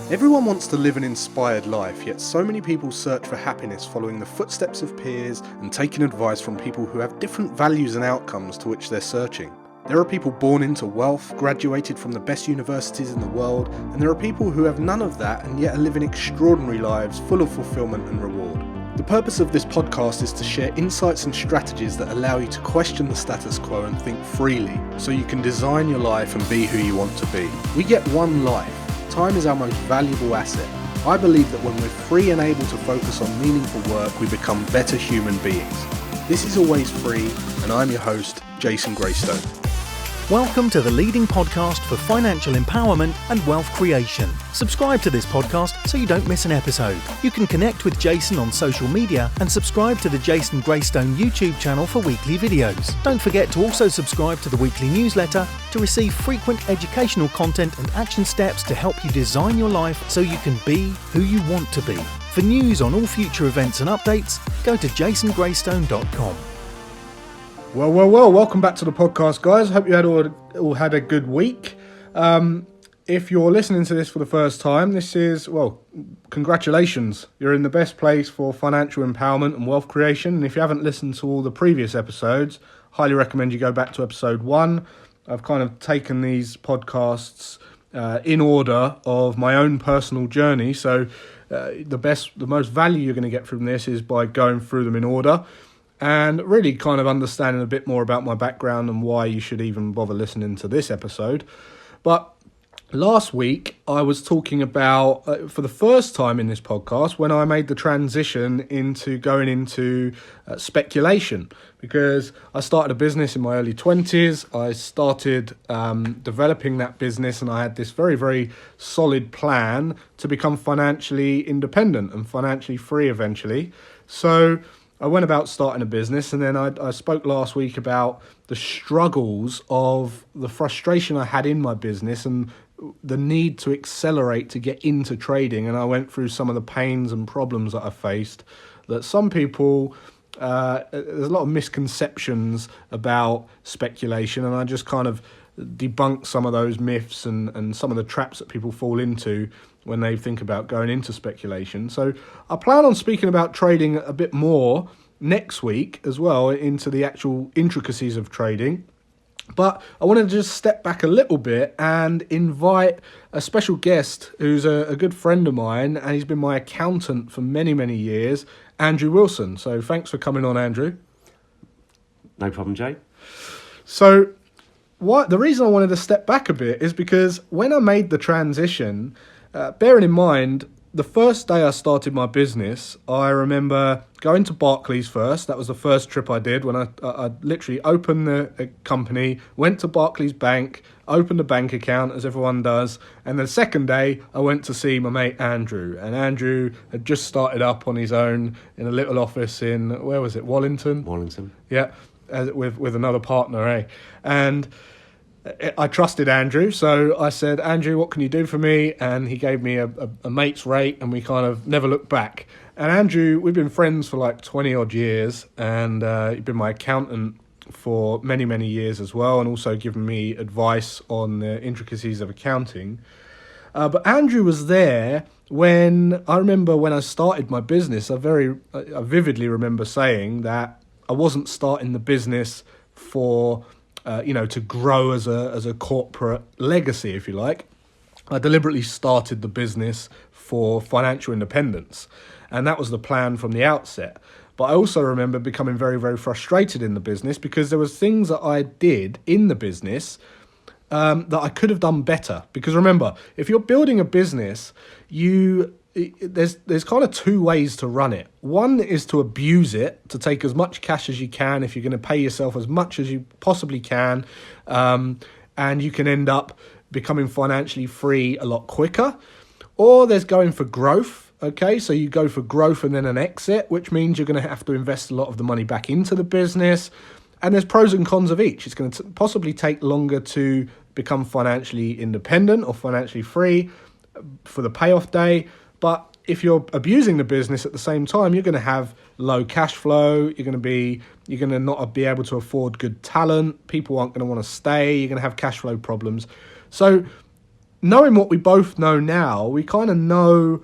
Everyone wants to live an inspired life, yet so many people search for happiness following the footsteps of peers and taking advice from people who have different values and outcomes to which they're searching. There are people born into wealth, graduated from the best universities in the world, and there are people who have none of that and yet are living extraordinary lives full of fulfillment and reward. The purpose of this podcast is to share insights and strategies that allow you to question the status quo and think freely, so you can design your life and be who you want to be. We get one life. Time is our most valuable asset. I believe that when we're free and able to focus on meaningful work, we become better human beings. This is Always Free, and I'm your host, Jason Graystone. Welcome to the leading podcast for financial empowerment and wealth creation. Subscribe to this podcast so you don't miss an episode. You can connect with Jason on social media and subscribe to the Jason Graystone YouTube channel for weekly videos. Don't forget to also subscribe to the weekly newsletter to receive frequent educational content and action steps to help you design your life so you can be who you want to be. For news on all future events and updates, go to jasongraystone.com. Well, welcome back to the podcast, guys. Hope you all had a good week. If you're listening to this for the first time, congratulations. You're in the best place for financial empowerment and wealth creation. And if you haven't listened to all the previous episodes, highly recommend you go back to episode 1. I've kind of taken these podcasts in order of my own personal journey. So the most value you're going to get from this is by going through them in order, and really kind of understanding a bit more about my background and why you should even bother listening to this episode. But last week, I was talking about, for the first time in this podcast, when I made the transition into going into speculation, because I started a business in my early 20s. I started developing that business, and I had this very, very solid plan to become financially independent and financially free eventually. So I went about starting a business, and then I spoke last week about the struggles of the frustration I had in my business and the need to accelerate to get into trading. And I went through some of the pains and problems that I faced, that some people, there's a lot of misconceptions about speculation, and I just kind of debunked some of those myths and some of the traps that people fall into when they think about going into speculation. So I plan on speaking about trading a bit more next week as well, into the actual intricacies of trading. But I want to just step back a little bit and invite a special guest who's a good friend of mine, and he's been my accountant for many, many years, Andrew Wilson. So thanks for coming on, Andrew. No problem, Jay. So the reason I wanted to step back a bit is because when I made the transition, bearing in mind, the first day I started my business, I remember going to Barclays first. That was the first trip I did, when I literally opened the company, went to Barclays Bank, opened a bank account, as everyone does. And the second day, I went to see my mate Andrew. And Andrew had just started up on his own in a little office in, where was it, Wallington? Wallington. Yeah, with another partner, And I trusted Andrew, so I said, Andrew, what can you do for me? And he gave me a mate's rate, and we kind of never looked back. And Andrew, we've been friends for like 20 odd years, and he's been my accountant for many, many years as well, and also given me advice on the intricacies of accounting. But Andrew was there when I started my business. I vividly remember saying that I wasn't starting the business for to grow as a corporate legacy, if you like. I deliberately started the business for financial independence, and that was the plan from the outset. But I also remember becoming very, very frustrated in the business, because there was things that I did in the business that I could have done better. Because remember, if you're building a business, there's kind of two ways to run it. One is to abuse it, to take as much cash as you can if you're going to pay yourself as much as you possibly can, and you can end up becoming financially free a lot quicker. Or there's going for growth. Okay, so you go for growth and then an exit, which means you're going to have to invest a lot of the money back into the business. And there's pros and cons of each. It's going to possibly take longer to become financially independent or financially free for the payoff day. But if you're abusing the business at the same time, you're going to have low cash flow. You're going to not be able to afford good talent. People aren't going to want to stay. You're going to have cash flow problems. So knowing what we both know now, we kind of know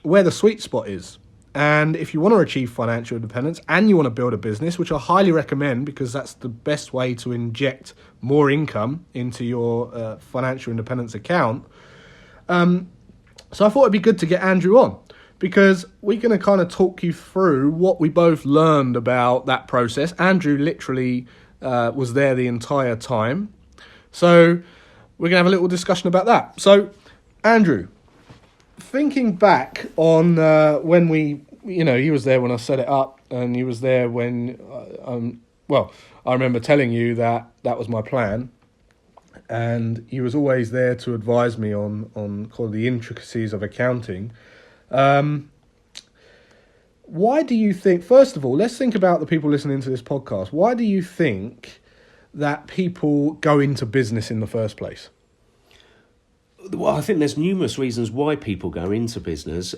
where the sweet spot is. And if you want to achieve financial independence and you want to build a business, which I highly recommend because that's the best way to inject more income into your financial independence account. So I thought it'd be good to get Andrew on because we're going to kind of talk you through what we both learned about that process. Andrew literally was there the entire time. So we're going to have a little discussion about that. So, Andrew, thinking back on when he was there when I set it up, and he was there when, I remember telling you that was my plan, and he was always there to advise me on kind of the intricacies of accounting. Why do you think, first of all, let's think about the people listening to this podcast. Why do you think that people go into business in the first place? Well, I think there's numerous reasons why people go into business.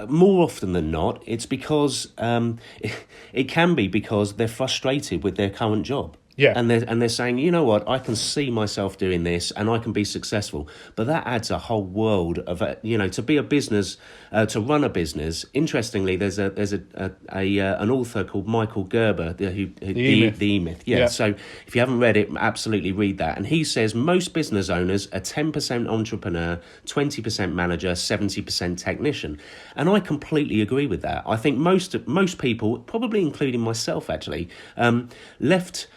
More often than not, it's because it can be because they're frustrated with their current job. Yeah. And they're saying, you know what, I can see myself doing this and I can be successful. But that adds a whole world of, to be a business, to run a business. Interestingly, there's an author called Michael Gerber, the E-Myth. Yeah. Yeah. So if you haven't read it, absolutely read that. And he says most business owners are 10% entrepreneur, 20% manager, 70% technician. And I completely agree with that. I think most people, probably including myself actually, left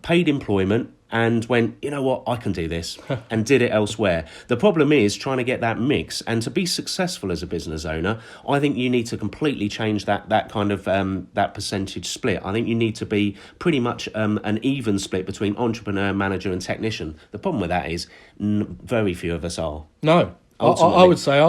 paid employment and went, you know what, I can do this, and did it elsewhere. The problem is trying to get that mix, and to be successful as a business owner, I think you need to completely change that kind of that percentage split. I think you need to be pretty much an even split between entrepreneur, manager, and technician. The problem with that is very few of us are. No, I would say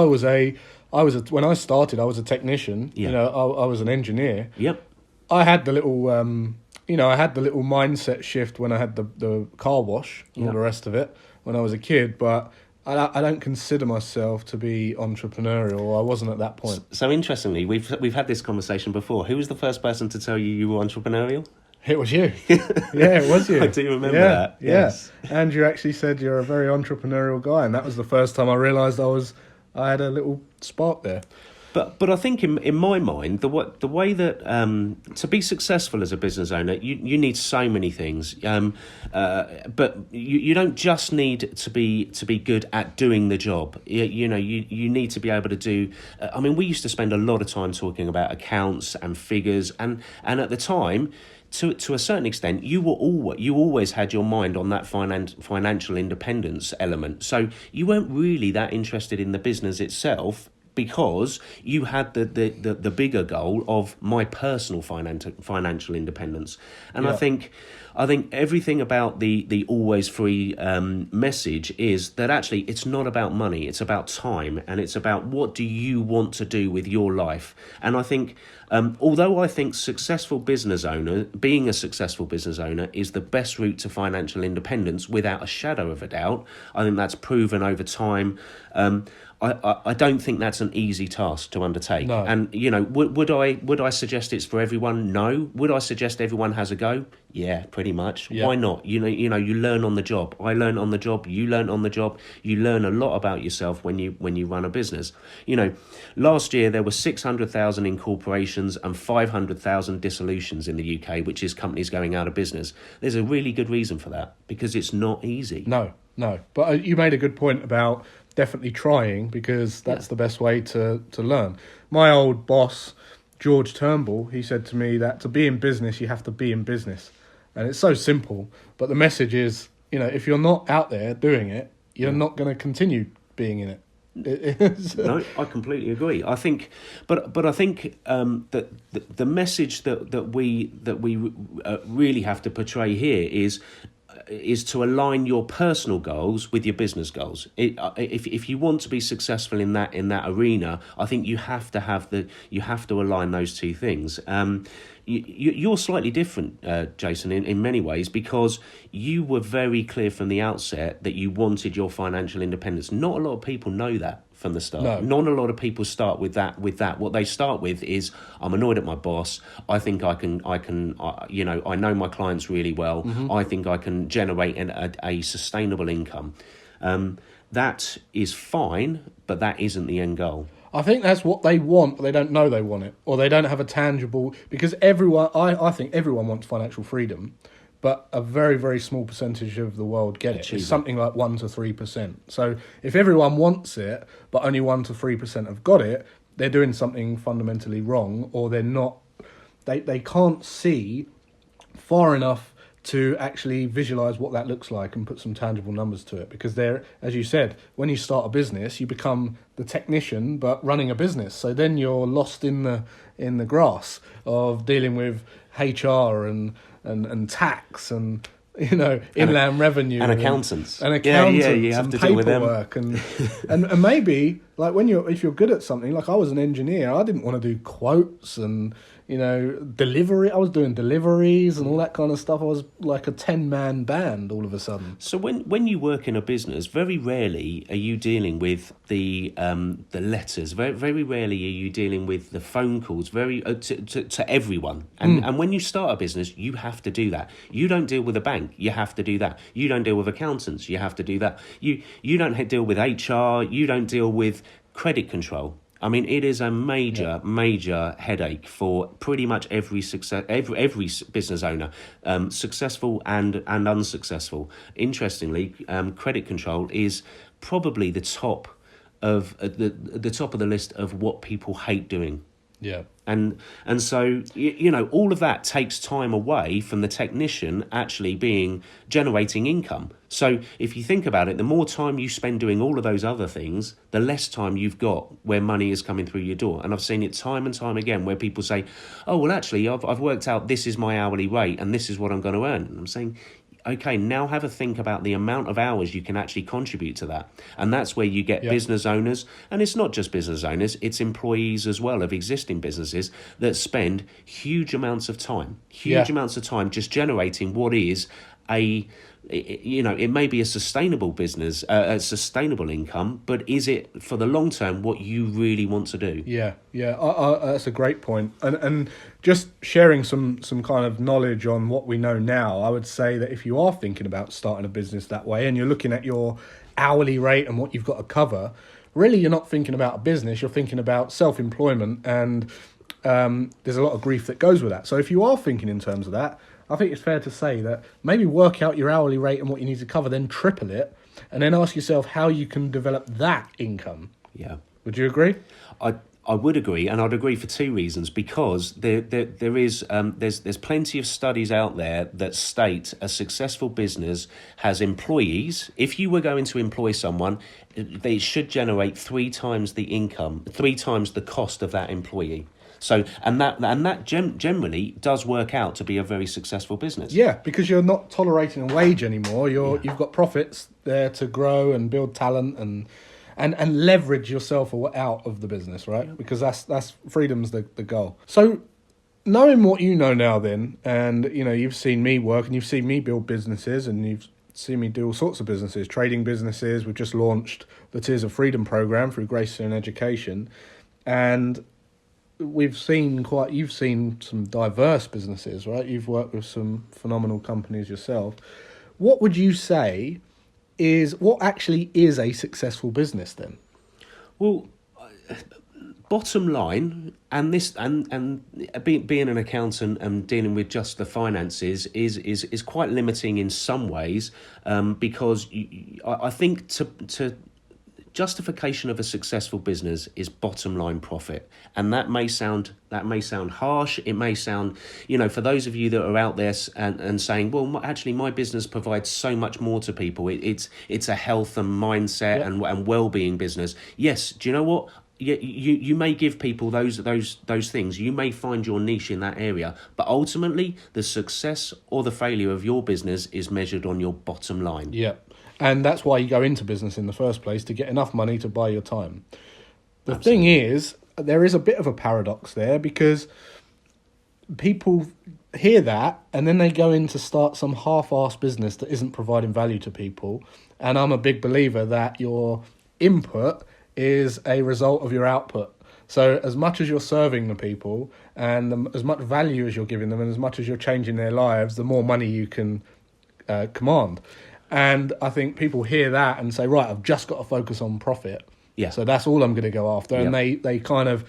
when I started, I was a technician. Yeah. I was an engineer. Yep. I had the little I had the little mindset shift when I had the car wash and all the rest of it when I was a kid, but I don't consider myself to be entrepreneurial. I wasn't at that point. So interestingly, we've had this conversation before. Who was the first person to tell you were entrepreneurial? It was you. Yeah, it was you. I do remember that. Yes. Yeah. Andrew actually said you're a very entrepreneurial guy, and that was the first time I realised I had a little spark there. But I think in my mind, the way that to be successful as a business owner, you need so many things. But you don't just need to be good at doing the job. You need to be able to do. We used to spend a lot of time talking about accounts and figures, and at the time, to a certain extent, you always had your mind on that financial independence element. So you weren't really that interested in the business itself, because you had the bigger goal of my personal financial independence. And yeah. I think everything about the always free message is that actually it's not about money, it's about time, and it's about what do you want to do with your life. And I think although I think being a successful business owner is the best route to financial independence without a shadow of a doubt, I think that's proven over time. I don't think that's an easy task to undertake. No. And would I suggest it's for everyone? No. Would I suggest everyone has a go? Yeah, pretty much. Yeah. Why not? You learn on the job. I learn on the job. You learn on the job. You learn a lot about yourself when you run a business. Last year there were 600,000 incorporations and 500,000 dissolutions in the UK, which is companies going out of business. There's a really good reason for that, because it's not easy. No. But you made a good point about definitely trying, because that's the best way to learn. My old boss, George Turnbull, he said to me that to be in business, you have to be in business. And it's so simple, but the message is, if you're not out there doing it, you're not going to continue being in it. No, I completely agree. I think, but I think that the message that we really have to portray here is to align your personal goals with your business goals. If you want to be successful in that arena, I think you have to align those two things. You're slightly different, Jason, in many ways, because you were very clear from the outset that you wanted your financial independence. Not a lot of people know that from the start. No. Not a lot of people start with that. What they start with is, I'm annoyed at my boss. I think I know my clients really well. Mm-hmm. I think I can generate a sustainable income. That is fine, but that isn't the end goal. I think that's what they want, but they don't know they want it, or they don't have a tangible. Because everyone, I think everyone wants financial freedom, but a very, very small percentage of the world get it. It's something like 1 to 3%. So if everyone wants it, but only 1 to 3% have got it, they're doing something fundamentally wrong, or they're not. They can't see far enough to actually visualize what that looks like and put some tangible numbers to it. Because they're, as you said, when you start a business, you become the technician but running a business. So then you're lost in the grass of dealing with HR and tax and inland revenue and accountants and you have and to deal with them. Paperwork and maybe like if you're good at something, like I was an engineer, I didn't want to do quotes and delivery. I was doing deliveries and all that kind of stuff. I was like a 10-man band all of a sudden. So when you work in a business, very rarely are you dealing with the letters. Very, very rarely are you dealing with the phone calls. To everyone. And when you start a business, you have to do that. You don't deal with a bank. You have to do that. You don't deal with accountants. You have to do that. You don't deal with HR. You don't deal with credit control. I mean, it is a major headache for pretty much every business owner, successful and unsuccessful. Interestingly, credit control is probably the top of the top of the list of what people hate doing. Yeah. And so, all of that takes time away from the technician actually generating income. So if you think about it, the more time you spend doing all of those other things, the less time you've got where money is coming through your door. And I've seen it time and time again where people say, oh, well, actually, I've worked out this is my hourly rate and this is what I'm going to earn. And I'm saying, okay, now have a think about the amount of hours you can actually contribute to that. And that's where you get business owners, and it's not just business owners, it's employees as well of existing businesses that spend huge amounts of time just generating what is it may be a sustainable business, a sustainable income, but is it for the long term what you really want to do? Yeah, that's a great point. And just sharing some kind of knowledge on what we know now, I would say that if you are thinking about starting a business that way and you're looking at your hourly rate and what you've got to cover, really you're not thinking about a business, you're thinking about self-employment, and there's a lot of grief that goes with that. So if you are thinking in terms of that, I think it's fair to say that maybe work out your hourly rate and what you need to cover, then triple it, and then ask yourself how you can develop that income. Yeah. Would you agree? I would agree, and I'd agree for two reasons. Because there's plenty of studies out there that state a successful business has employees. If you were going to employ someone, they should generate 3 times the income, 3 times the cost of that employee. So, and that generally does work out to be a very successful business. Yeah, because you're not tolerating a wage anymore. You've got profits there to grow and build talent and leverage yourself out of the business, right? Yeah. Because that's freedom's the goal. So, knowing what you know now, then, and you've seen me work and you've seen me build businesses and you've seen me do all sorts of businesses, trading businesses. We've just launched the Tiers of Freedom program through Graystone Education, and you've seen some diverse businesses, right? You've worked with some phenomenal companies yourself. What would you say what actually is a successful business then? Well, bottom line, and being an accountant and dealing with just the finances is quite limiting in some ways, because I think to justification of a successful business is bottom line profit, and that may sound harsh. It may sound, for those of you that are out there and saying, well, actually my business provides so much more to people. It's a health and mindset and well-being business. Yes, do you know what? You may give people those things. You may find your niche in that area, but ultimately the success or the failure of your business is measured on your bottom line. Yeah. And that's why you go into business in the first place, to get enough money to buy your time. The thing is, there is a bit of a paradox there, because people hear that and then they go in to start some half-assed business that isn't providing value to people. And I'm a big believer that your input is a result of your output. So as much as you're serving the people and as much value as you're giving them and as much as you're changing their lives, the more money you can command. And I think people hear that and say, right, I've just got to focus on profit. Yeah. So that's all I'm going to go after. And Yep. they kind of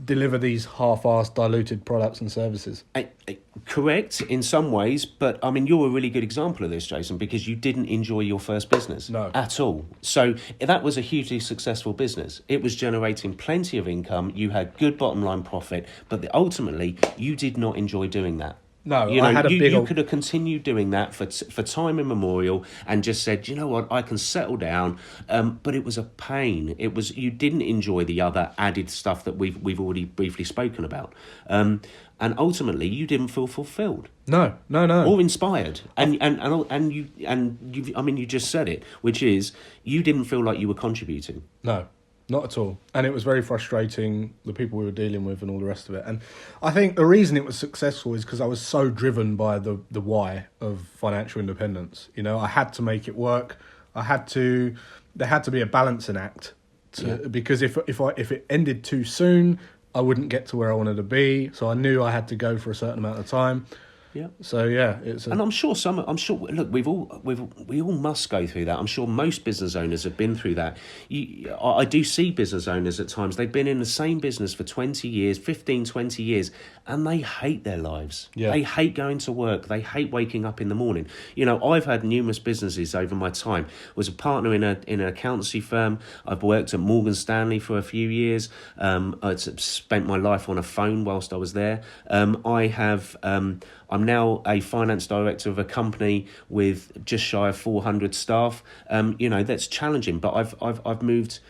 deliver these half-assed diluted products and services. Correct in some ways, but I mean, you're a really good example of this, Jason, because you didn't enjoy your first business at all. So that was a hugely successful business. It was generating plenty of income. You had good bottom line profit, but ultimately you did not enjoy doing that. No, you know, I had you could have continued doing that for time immemorial and just said, you know what, I can settle down. But it was a pain. It was, you didn't enjoy the other added stuff that we've already briefly spoken about. And ultimately, you didn't feel fulfilled. No. Or inspired. And you just said it, which is you didn't feel like you were contributing. No. Not at all. And it was very frustrating, the people we were dealing with and all the rest of it. And I think the reason it was successful is because I was so driven by the why of financial independence. You know, I had to make it work. There had to be a balancing act because if it ended too soon, I wouldn't get to where I wanted to be. So I knew I had to go for a certain amount of time. Yeah. So yeah, and I'm sure. Look, we all must go through that. I'm sure most business owners have been through that. I do see business owners at times. They've been in the same business for 20 years, 15, 20 years, and they hate their lives. Yeah. They hate going to work. They hate waking up in the morning. You know, I've had numerous businesses over my time. Was a partner in an accountancy firm. I've worked at Morgan Stanley for a few years. I spent my life on a phone whilst I was there. I'm now a finance director of a company with just shy of 400 staff. You know, that's challenging, but I've moved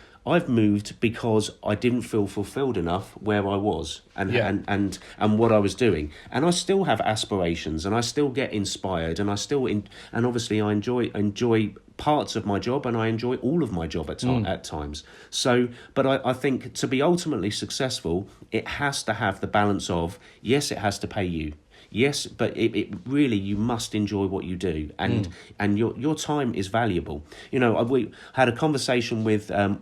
because I didn't feel fulfilled enough where I was and what I was doing. And I still have aspirations and I still get inspired and and obviously I enjoy parts of my job and I enjoy all of my job at times. So, but I think to be ultimately successful, it has to have the balance of, yes, it has to pay you. Yes, but it really, you must enjoy what you do, and your time is valuable. You know, we had a conversation with a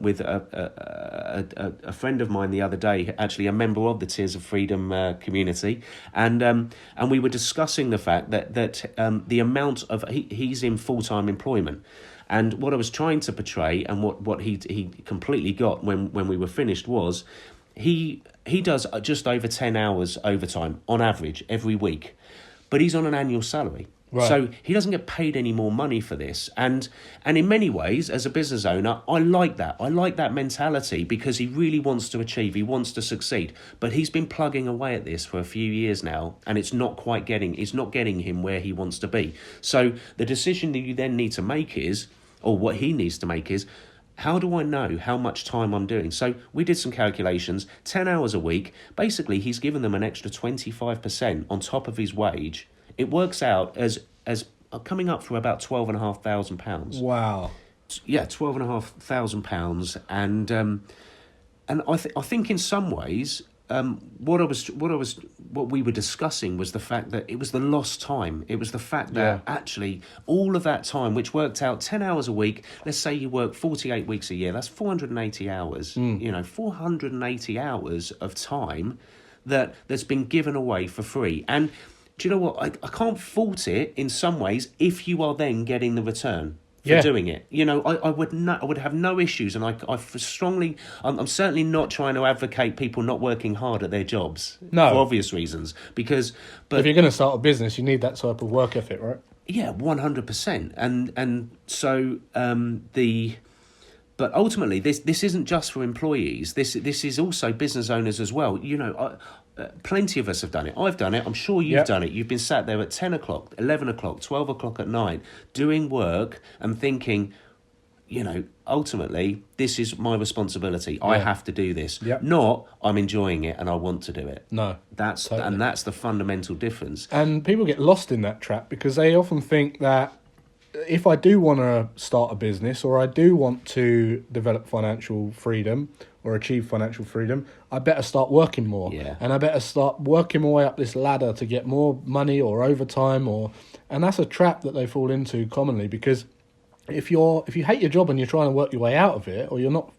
friend of mine the other day, actually a member of the Tears of Freedom community, and we were discussing the fact that the amount of he's in full-time employment. And what I was trying to portray, and what he completely got when we were finished, was he does just over 10 hours overtime on average every week, but he's on an annual salary. Right. So he doesn't get paid any more money for this. And in many ways, as a business owner, I like that. I like that mentality because he really wants to achieve, he wants to succeed. But he's been plugging away at this for a few years now, and it's not getting him where he wants to be. So the decision that you then need to make is, or what he needs to make is, how do I know how much time I'm doing? So we did some calculations, 10 hours a week. Basically, he's given them an extra 25% on top of his wage. It works out as coming up for about £12,500. Wow. Yeah, £12,500. And I think in some ways, what we were discussing was the fact that it was the lost time. It was the fact that actually all of that time, which worked out 10 hours a week, let's say you work 48 weeks a year, that's 480 hours, 480 hours of time that's been given away for free. And do you know what? I can't fault it in some ways if you are then getting the return for doing it. You know, I would have no issues, and I'm certainly not trying to advocate people not working hard at their jobs for obvious reasons. But if you're going to start a business, you need that type of work ethic, right? Yeah, 100%. And so but ultimately, this isn't just for employees. This is also business owners as well. You know, plenty of us have done it. I've done it. I'm sure you've done it. You've been sat there at 10 o'clock, 11 o'clock, 12 o'clock at night, doing work and thinking, you know, ultimately, this is my responsibility. I have to do this. Not, I'm enjoying it and I want to do it. No. That's the fundamental difference. And people get lost in that trap because they often think that if I do want to start a business or I do want to develop financial freedom or achieve financial freedom, I better start working more. Yeah. And I better start working my way up this ladder to get more money or overtime and that's a trap that they fall into commonly, because if you hate your job and you're trying to work your way out of it, or you're not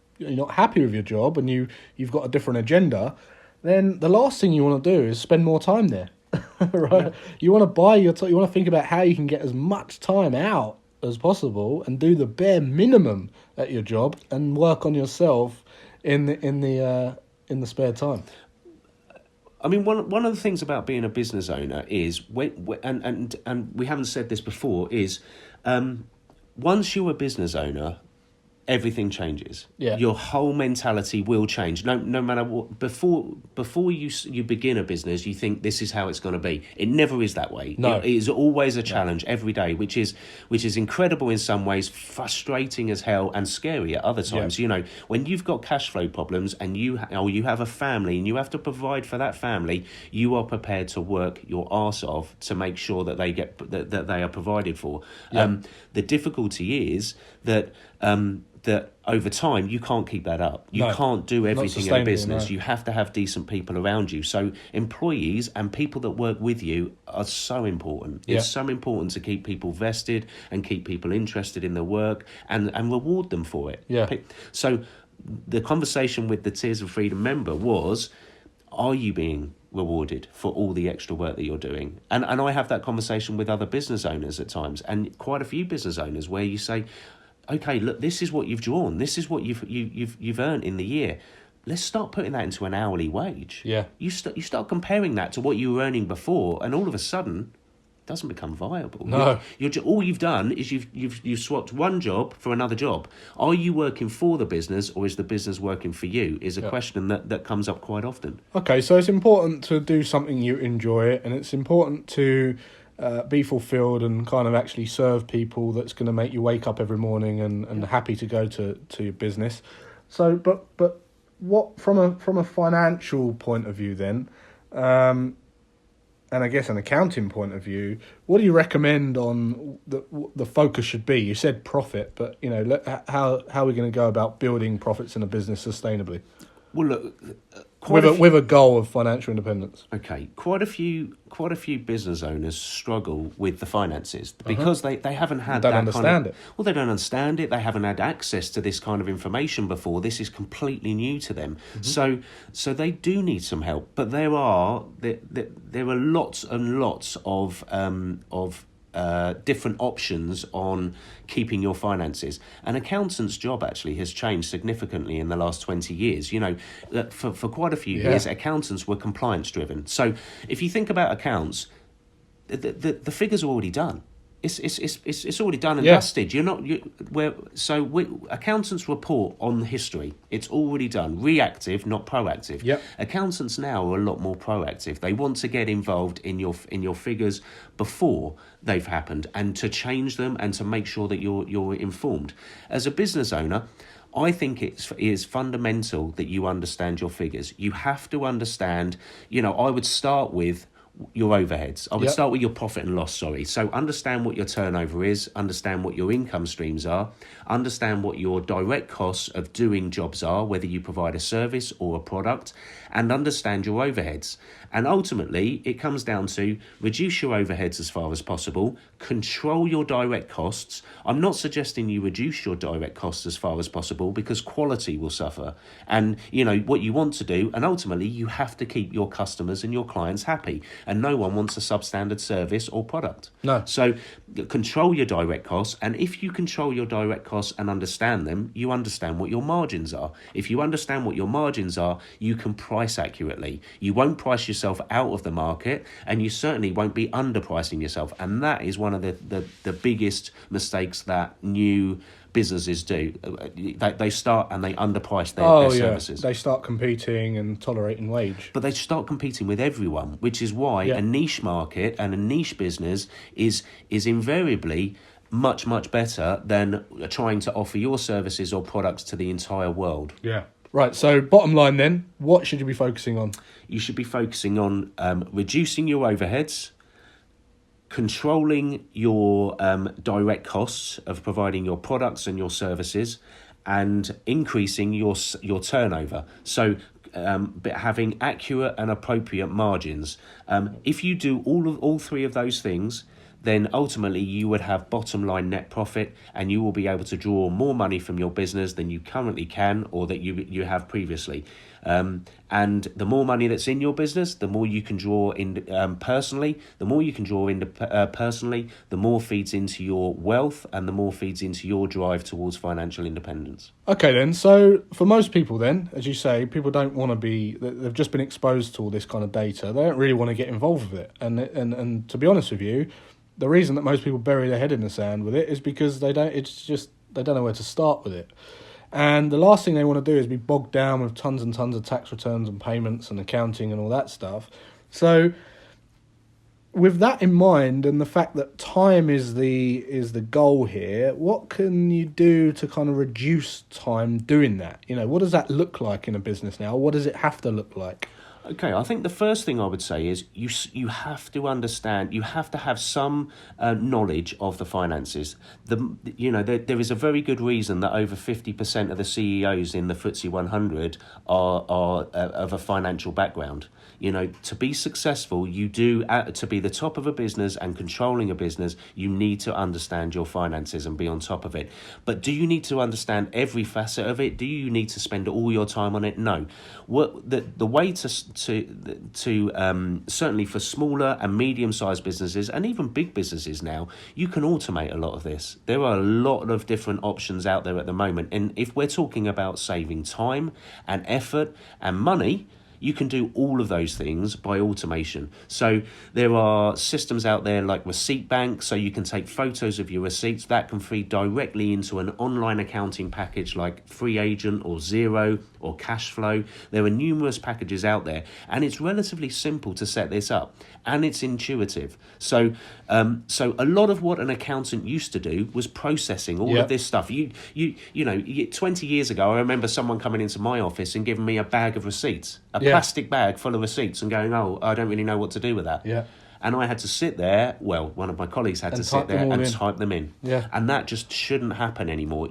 happy with your job and you've got a different agenda, then the last thing you want to do is spend more time there. Right? You want to buy your time. You want to think about how you can get as much time out as possible and do the bare minimum at your job and work on yourself in the spare time. I mean, one of the things about being a business owner is, and we haven't said this before, is once you're a business owner, everything changes. Yeah. Your whole mentality will change. No matter what. Before you begin a business, you think this is how it's going to be. It never is that way. No. It is always a challenge every day, which is incredible in some ways, frustrating as hell, and scary at other times. Yeah. You know, when you've got cash flow problems and you have a family and you have to provide for that family, you are prepared to work your arse off to make sure that they get that they are provided for. Yeah. The difficulty is that over time you can't keep that up. You can't do everything in a business. No. You have to have decent people around you. So employees and people that work with you are so important. Yeah. It's so important to keep people vested and keep people interested in their work and reward them for it. Yeah. So the conversation with the Tears of Freedom member was, are you being rewarded for all the extra work that you're doing? And I have that conversation with other business owners at times, and quite a few business owners, where you say, okay, look, this is what you've drawn. This is what you've earned in the year. Let's start putting that into an hourly wage. Yeah. You start comparing that to what you were earning before, and all of a sudden, it doesn't become viable. No. All you've done is you've swapped one job for another job. Are you working for the business, or is the business working for you? Is a question that comes up quite often. Okay, so it's important to do something you enjoy, and it's important to be fulfilled and kind of actually serve people. That's going to make you wake up every morning and happy to go to your business. So, but what from a financial point of view then, and I guess an accounting point of view, what do you recommend on the focus should be? You said profit, but how are we going to go about building profits in a business sustainably? Well, look, with a goal of financial independence. Okay, quite a few business owners struggle with the finances because they haven't had Don't that understand it. Well, they don't understand it. They haven't had access to this kind of information before. This is completely new to them. Mm-hmm. So they do need some help. But there are lots and lots of different options on keeping your finances. An accountant's job actually has changed significantly in the last 20 years. For quite a few years, accountants were compliance driven. So if you think about accounts, the figures are already done. It's already done and dusted. Accountants report on history. It's already done. Reactive, not proactive. Yep. Accountants now are a lot more proactive. They want to get involved in your figures before they've happened, and to change them and to make sure that you're informed. As a business owner, I think it is fundamental that you understand your figures. You have to understand. I would start with your overheads. I would start with your profit and loss, So understand what your turnover is, understand what your income streams are, understand what your direct costs of doing jobs are, whether you provide a service or a product, and understand your overheads. And ultimately, it comes down to reduce your overheads as far as possible, control your direct costs. I'm not suggesting you reduce your direct costs as far as possible, because quality will suffer. And, what you want to do, and ultimately you have to keep your customers and your clients happy. And no one wants a substandard service or product. No. So control your direct costs. And if you control your direct costs and understand them, you understand what your margins are. If you understand what your margins are, you can price accurately. You won't price yourself out of the market, and you certainly won't be underpricing yourself. And that is one of the biggest mistakes that new businesses do. They start and they underprice their services. They start competing and tolerating wage. But they start competing with everyone, which is why a niche market and a niche business is invariably much, much better than trying to offer your services or products to the entire world. Yeah. Right, so bottom line then, what should you be focusing on? You should be focusing on reducing your overheads, controlling your direct costs of providing your products and your services, and increasing your turnover. So having accurate and appropriate margins. If you do all three of those things, then ultimately you would have bottom line net profit, and you will be able to draw more money from your business than you currently can or that you have previously. And the more money that's in your business, the more you can draw in personally. The more you can draw in personally, the more feeds into your wealth, and the more feeds into your drive towards financial independence. Okay, then. So for most people, then, as you say, people don't want to be. They've just been exposed to all this kind of data. They don't really want to get involved with it. And to be honest with you, the reason that most people bury their head in the sand with it is because they don't know where to start with it. And the last thing they want to do is be bogged down with tons and tons of tax returns and payments and accounting and all that stuff. So with that in mind, and the fact that time is the goal here, what can you do to kind of reduce time doing that? What does that look like in a business now? What does it have to look like? Okay, I think the first thing I would say is you have to understand, you have to have some knowledge of the finances. There is a very good reason that over 50% of the CEOs in the FTSE 100 are of a financial background. To be successful, to be the top of a business and controlling a business, you need to understand your finances and be on top of it. But do you need to understand every facet of it? Do you need to spend all your time on it? No. The way to certainly for smaller and medium-sized businesses, and even big businesses now, you can automate a lot of this. There are a lot of different options out there at the moment. And if we're talking about saving time and effort and money, you can do all of those things by automation. So there are systems out there like Receipt Bank, so you can take photos of your receipts. That can feed directly into an online accounting package like Free Agent or Xero or Cashflow. There are numerous packages out there, and it's relatively simple to set this up, and it's intuitive. So a lot of what an accountant used to do was processing all of this stuff. 20 years ago, I remember someone coming into my office and giving me a bag of receipts, plastic bag full of receipts, and going, "Oh, I don't really know what to do with that." Yeah. And I had to sit there, one of my colleagues had to sit there and type them in. Yeah. And that just shouldn't happen anymore.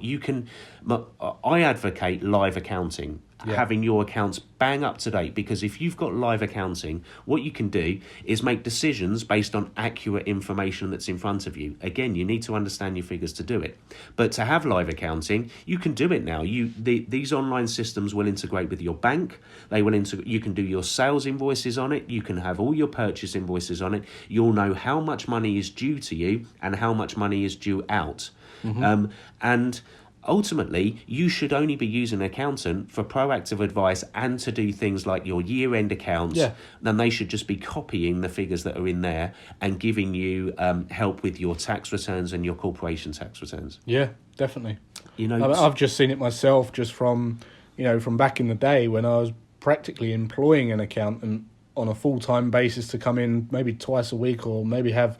I advocate live accounting, having your accounts bang up to date, because if you've got live accounting, what you can do is make decisions based on accurate information that's in front of you. Again, you need to understand your figures to do it. But to have live accounting, you can do it now. These online systems will integrate with your bank. You can do your sales invoices on it. You can have all your purchase invoices on it. You'll know how much money is due to you and how much money is due out. Mm-hmm. And ultimately, you should only be using an accountant for proactive advice and to do things like your year-end accounts. Yeah. Then they should just be copying the figures that are in there and giving you help with your tax returns and your corporation tax returns. Yeah, definitely. I've just seen it myself, just from back in the day when I was practically employing an accountant on a full-time basis to come in maybe twice a week, or maybe have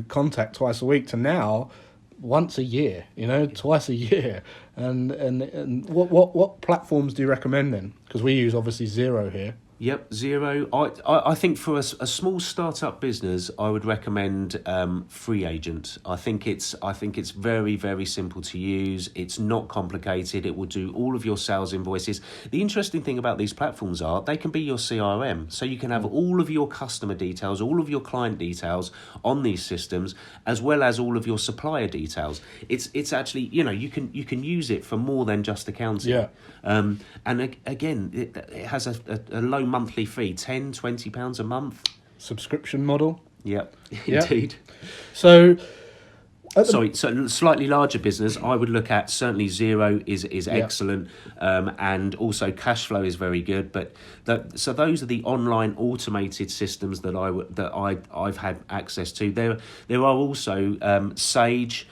contact twice a week, to now once a year, twice a year. And what platforms do you recommend then? Because we use obviously Xero here. Yep, Xero. I think for a small startup business, I would recommend Free Agent. I think it's very, very simple to use. It's not complicated. It will do all of your sales invoices. The interesting thing about these platforms are they can be your CRM, so you can have all of your customer details, all of your client details on these systems, as well as all of your supplier details. It's actually you can use it for more than just accounting. Yeah. And again, it has a low monthly fee, £10-20 a month. Subscription model. Yep, indeed. So slightly larger business, I would look at certainly Xero is excellent, and also Cashflow is very good. But so those are the online automated systems that I've had access to. There are also Sage.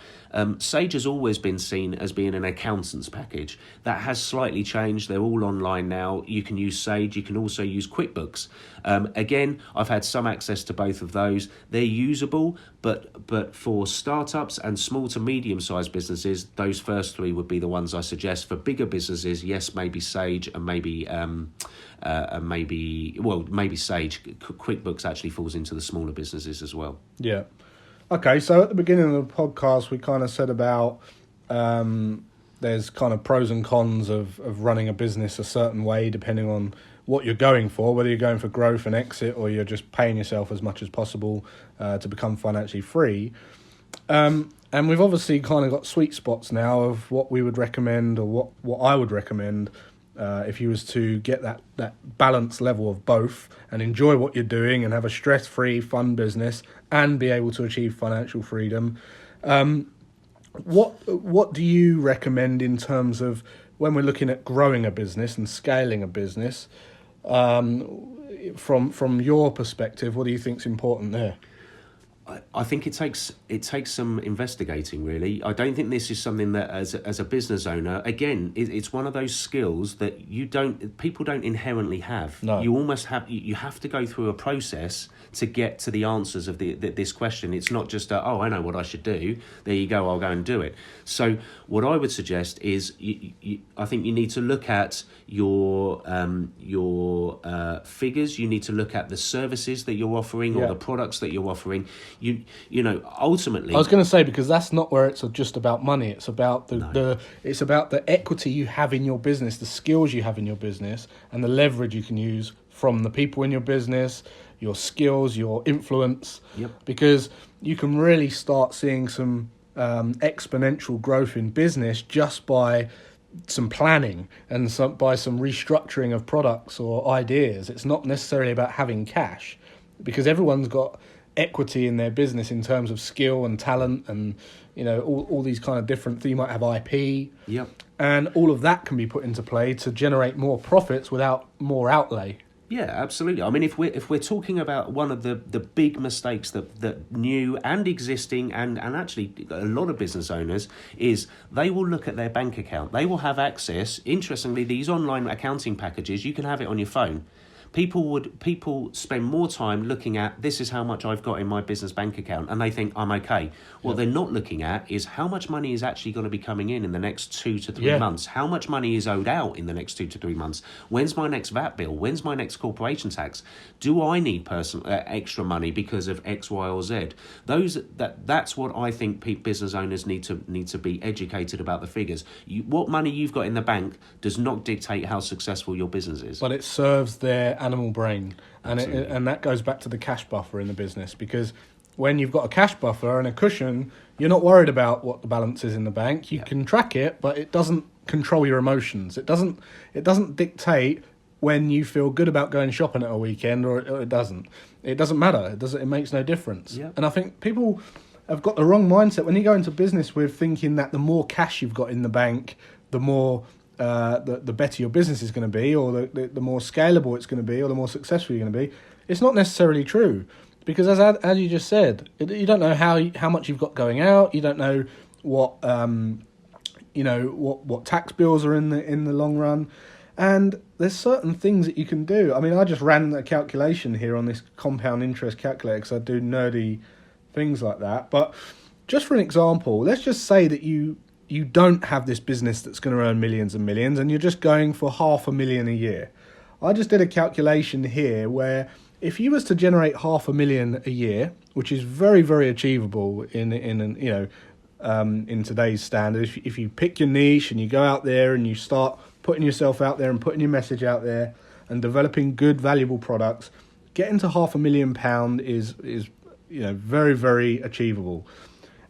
Sage has always been seen as being an accountant's package. That has slightly changed. They're all online now. You can use Sage. You can also use QuickBooks. Again, I've had some access to both of those. They're usable, but for startups and small to medium-sized businesses, those first three would be the ones I suggest. For bigger businesses, yes, maybe Sage, and maybe Sage. QuickBooks actually falls into the smaller businesses as well. Yeah. Okay, so at the beginning of the podcast, we kind of said about, there's kind of pros and cons of running a business a certain way depending on what you're going for, whether you're going for growth and exit or you're just paying yourself as much as possible to become financially free. And we've obviously kind of got sweet spots now of what we would recommend, or what I would recommend if you was to get that balanced level of both and enjoy what you're doing and have a stress-free, fun business and be able to achieve financial freedom. What do you recommend in terms of when we're looking at growing a business and scaling a business? From your perspective, what do you think is important there? I think it takes some investigating, really. I don't think this is something that as a business owner, again, it's one of those skills that people don't inherently have. No. You almost you have to go through a process to get to the answers of this question. It's not just I know what I should do. There you go, I'll go and do it. So what I would suggest is I think you need to look at your figures. You need to look at the services that you're offering or the products that you're offering. You know, ultimately, I was going to say, because that's not where it's just about money. It's about it's about the equity you have in your business, the skills you have in your business, and the leverage you can use from the people in your business, your skills, your influence. Yep. Because you can really start seeing some exponential growth in business just by some planning and by some restructuring of products or ideas. It's not necessarily about having cash, because everyone's got equity in their business in terms of skill and talent and, you know, all these kind of different things. You might have IP. Yep. And all of that can be put into play to generate more profits without more outlay. Yeah, absolutely. I mean, if we're talking about one of the big mistakes that new and existing and actually a lot of business owners is, they will look at their bank account. They will have access. Interestingly, these online accounting packages, you can have it on your phone. People spend more time looking at, this is how much I've got in my business bank account, and they think I'm okay. What they're not looking at is how much money is actually going to be coming in the next 2 to 3 months. How much money is owed out in the next 2 to 3 months? When's my next VAT bill? When's my next corporation tax? Do I need extra money because of X, Y, or Z? That's what I think business owners need to be educated about the figures. What money you've got in the bank does not dictate how successful your business is. But it serves their animal brain, and Absolutely. that goes back to the cash buffer in the business, because when you've got a cash buffer and a cushion, you're not worried about what the balance is in the bank. You can track it, but it doesn't control your emotions. It doesn't dictate when you feel good about going shopping at a weekend, or it doesn't. It doesn't matter. It makes no difference. Yeah. And I think people have got the wrong mindset when you go into business with thinking that the more cash you've got in the bank, the more the better your business is going to be, or the more scalable it's going to be, or the more successful you're going to be. It's not necessarily true, because as you just said, you don't know how much you've got going out. You don't know what what tax bills are in the long run, and there's certain things that you can do. I mean, I just ran a calculation here on this compound interest calculator because I do nerdy things like that. But just for an example, let's just say that you don't have this business that's going to earn millions and millions, and you're just going for $500,000 a year. I just did a calculation here where if you was to generate $500,000 a year, which is very, very achievable in today's standard, if you pick your niche and you go out there and you start putting yourself out there and putting your message out there and developing good, valuable products, getting to £500,000 is very, very achievable.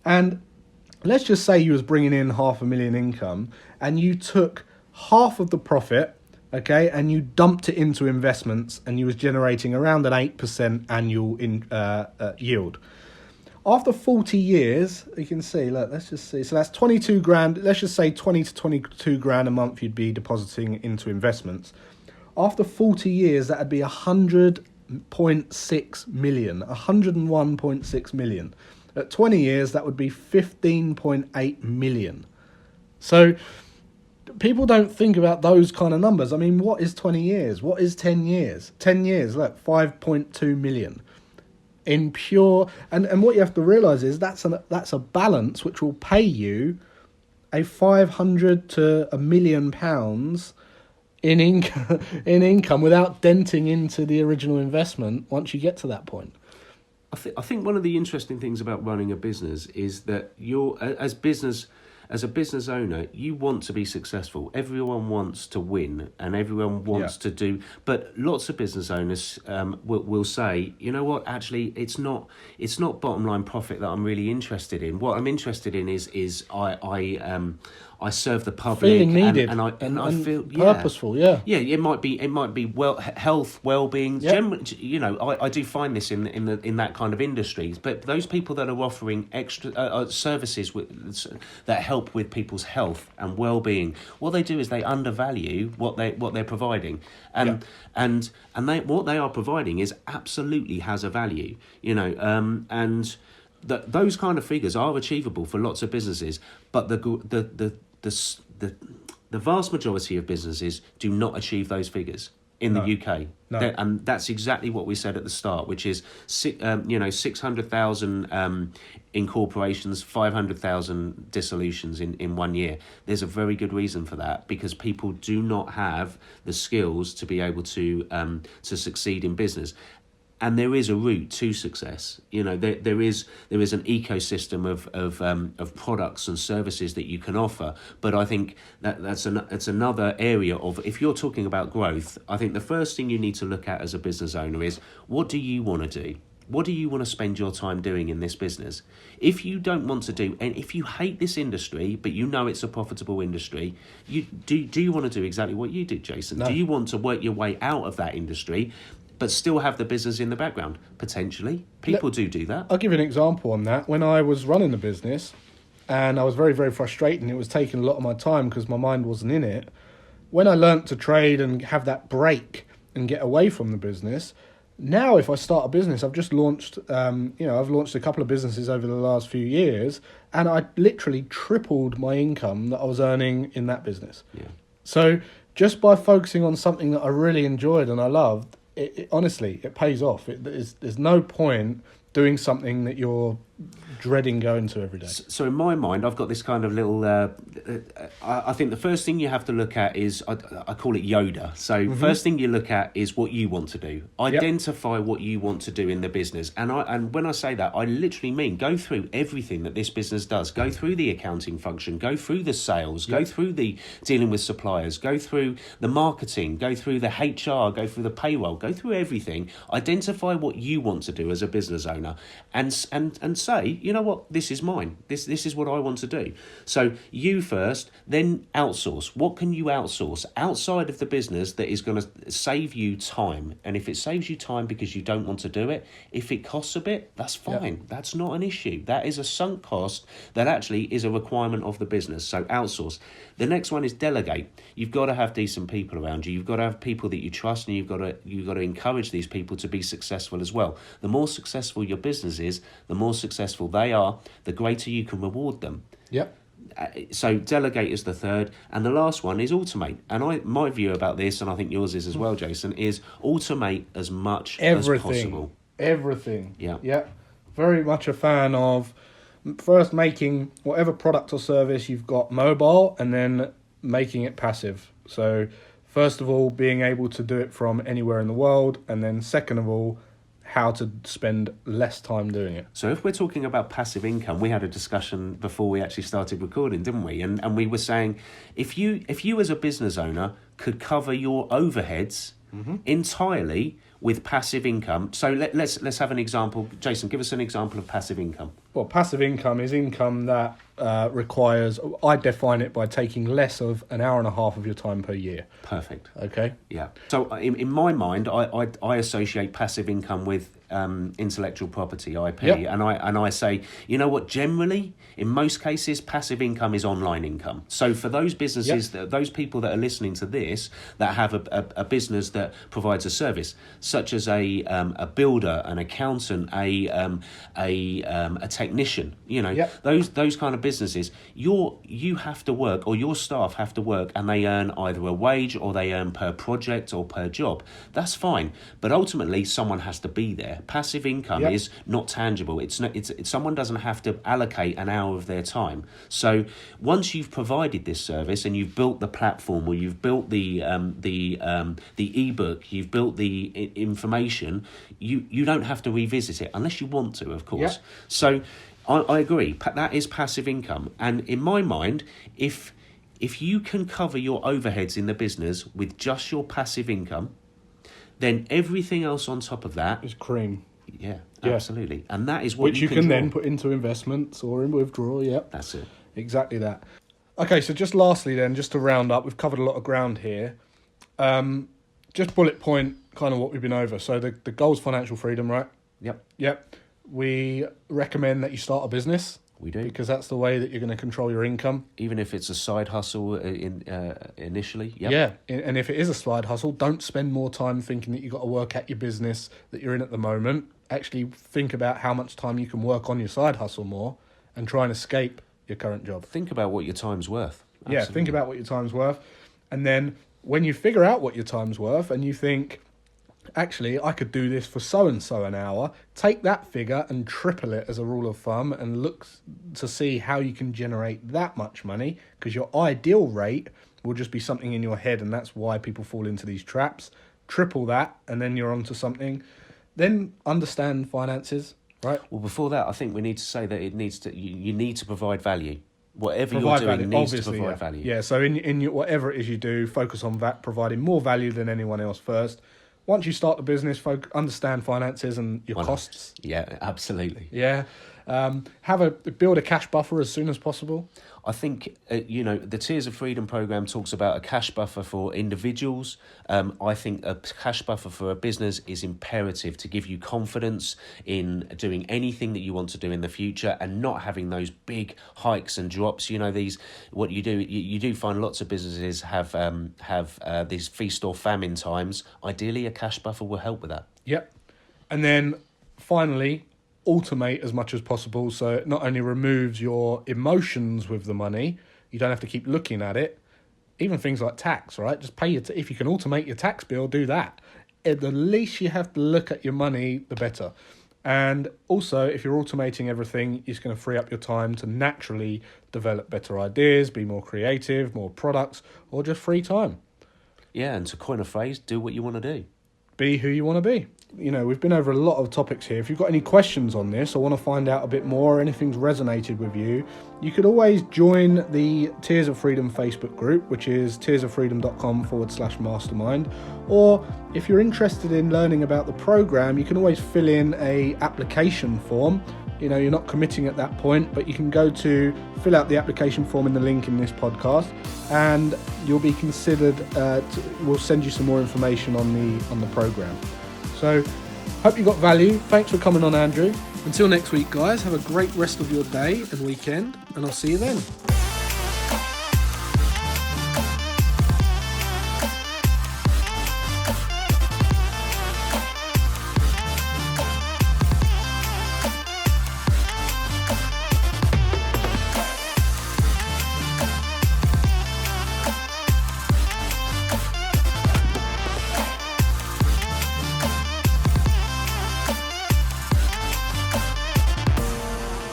And let's just say you was bringing in $500,000 income and you took half of the profit, okay, and you dumped it into investments, and you was generating around an 8% annual yield. After 40 years, you can see, look, let's just see. So that's 22 grand. Let's just say 20 to 22 grand a month you'd be depositing into investments. After 40 years, that'd be 100.6 million, 101.6 million. At 20 years, that would be 15.8 million. So people don't think about those kind of numbers. I mean, what is 20 years? What is 10 years? 10 years, look, 5.2 million. In pure, and what you have to realise is that's a balance which will pay you a 500 to £1 million in income without denting into the original investment once you get to that point. I think one of the interesting things about running a business is that as a business owner, you want to be successful. Everyone wants to win, and everyone wants to do. But lots of business owners will say, you know what? Actually, it's not bottom line profit that I'm really interested in. What I'm interested in is I serve the public, feeling needed, and I feel purposeful. Yeah. It might be health, well-being. Generally, you know, I do find this in that kind of industries. But those people that are offering extra services that help with people's health and well-being, what they do is they undervalue what they're providing, and what they are providing is absolutely has a value. You know, and those kind of figures are achievable for lots of businesses, but the vast majority of businesses do not achieve those figures in the UK. No. And that's exactly what we said at the start, which is 600,000 incorporations, 500,000 dissolutions in 1 year. There's a very good reason for that, because people do not have the skills to be able to succeed in business. And there is a route to success. You know, there is an ecosystem of products and services that you can offer. But I think that's another area of, if you're talking about growth, I think the first thing you need to look at as a business owner is, what do you want to do? What do you want to spend your time doing in this business? If you don't want to do, and if you hate this industry, but you know it's a profitable industry, do you want to do exactly what you did, Jason? No. Do you want to work your way out of that industry, but still have the business in the background? Potentially. People do that. I'll give you an example on that. When I was running the business and I was very, very frustrated and it was taking a lot of my time because my mind wasn't in it, when I learnt to trade and have that break and get away from the business, now if I start a business, I've just launched, I've launched a couple of businesses over the last few years, and I literally tripled my income that I was earning in that business. Yeah. So just by focusing on something that I really enjoyed and I loved, it honestly, it pays off. There's no point doing something that you're dreading going to every day. So in my mind, I've got this kind of little... I think the first thing you have to look at is, I call it Yoda. So first thing you look at is what you want to do. Identify what you want to do in the business. And when I say that, I literally mean go through everything that this business does. Go through the accounting function. Go through the sales. Go through the dealing with suppliers. Go through the marketing. Go through the HR. Go through the payroll. Go through everything. Identify what you want to do as a business owner. And say, you know what, this is mine. This is what I want to do. So you first, then outsource. What can you outsource outside of the business that is going to save you time? And if it saves you time because you don't want to do it, if it costs a bit, that's fine. Yeah. That's not an issue. That is a sunk cost that actually is a requirement of the business. So outsource. The next one is delegate. You've got to have decent people around you. You've got to have people that you trust, and you've got to encourage these people to be successful as well. The more successful your business is, the more successful they are, the greater you can reward them. Yep. So delegate is the third, and the last one is automate. And my view about this, and I think yours is as well, Jason, is automate as much as possible. Everything. Yeah. Yeah. Very much a fan of first making whatever product or service you've got mobile, and then making it passive. So first of all, being able to do it from anywhere in the world, and then second of all, how to spend less time doing it. So if we're talking about passive income, we had a discussion before we actually started recording, didn't we? And we were saying, if you as a business owner could cover your overheads entirely with passive income. So let's have an example. Jason, give us an example of passive income. Well, passive income is income that requires, I define it by taking less of an hour and a half of your time per year. Perfect. Okay. Yeah. So in my mind, I associate passive income with intellectual property, IP, and I say, you know what? Generally, in most cases, passive income is online income. So for those businesses, those people that are listening to this, that have a business that provides a service, such as a builder, an accountant, a technician, you know, those kind of businesses, you have to work, or your staff have to work, and they earn either a wage or they earn per project or per job. That's fine, but ultimately someone has to be there. Passive income is not tangible. It's someone doesn't have to allocate an hour of their time. So once you've provided this service and you've built the platform, or you've built the ebook, you've built the information, you don't have to revisit it unless you want to, of course. So I agree. That is passive income. And in my mind, if you can cover your overheads in the business with just your passive income, then everything else on top of that It's cream. Yeah, Yeah. absolutely. And that is what Which you can then draw. put into investments or in withdrawal, yep. That's it. Exactly that. Okay, so just lastly then, just to round up, we've covered a lot of ground here. Just bullet point kind of what we've been over. So the goal's financial freedom, right? Yep. We recommend that you start a business. We do. Because that's the way that you're going to control your income. Even if it's a side hustle initially. Yep. Yeah, and if it is a side hustle, don't spend more time thinking that you've got to work at your business that you're in at the moment. Actually think about how much time you can work on your side hustle more and try and escape your current job. Think about what your time's worth. Absolutely. Yeah, think about what your time's worth. And then when you figure out what your time's worth and you think, actually, I could do this for so-and-so an hour, take that figure and triple it as a rule of thumb and look to see how you can generate that much money, because your ideal rate will just be something in your head, and that's why people fall into these traps. Triple that, and then you're onto something. Then understand finances, right? Well, before that, I think we need to say that you need to provide value. Whatever Provide you're doing value, needs to obviously, provide yeah. value. Yeah, so in your, whatever it is you do, focus on that, providing more value than anyone else first. Once you start the business, understand finances and your costs. Yeah, absolutely. Yeah. Build a cash buffer as soon as possible. I think, the Tiers of Freedom program talks about a cash buffer for individuals. I think a cash buffer for a business is imperative to give you confidence in doing anything that you want to do in the future and not having those big hikes and drops. You do find lots of businesses have these feast or famine times. Ideally, a cash buffer will help with that. Yep. And then finally, automate as much as possible, so it not only removes your emotions with the money, you don't have to keep looking at it. Even things like tax, right? Just pay if you can automate your tax bill, do that. At the least you have to look at your money, the better. And also, if you're automating everything, it's going to free up your time to naturally develop better ideas, be more creative, more products, or just free time. Yeah, and to coin a phrase, do what you want to do. Be who you want to be. We've been over a lot of topics here. If you've got any questions on this or want to find out a bit more, or anything's resonated with you, you could always join the Tiers of Freedom Facebook group, which is tiersoffreedom.com/mastermind. Or if you're interested in learning about the program, you can always fill in a application form. You're not committing at that point, but you can go to fill out the application form in the link in this podcast, and you'll be considered. We'll send you some more information on the program. So, hope you got value. Thanks for coming on, Andrew. Until next week, guys, have a great rest of your day and weekend, and I'll see you then.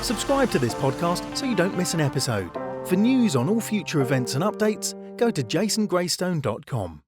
Subscribe to this podcast so you don't miss an episode. For news on all future events and updates, go to jasongraystone.com.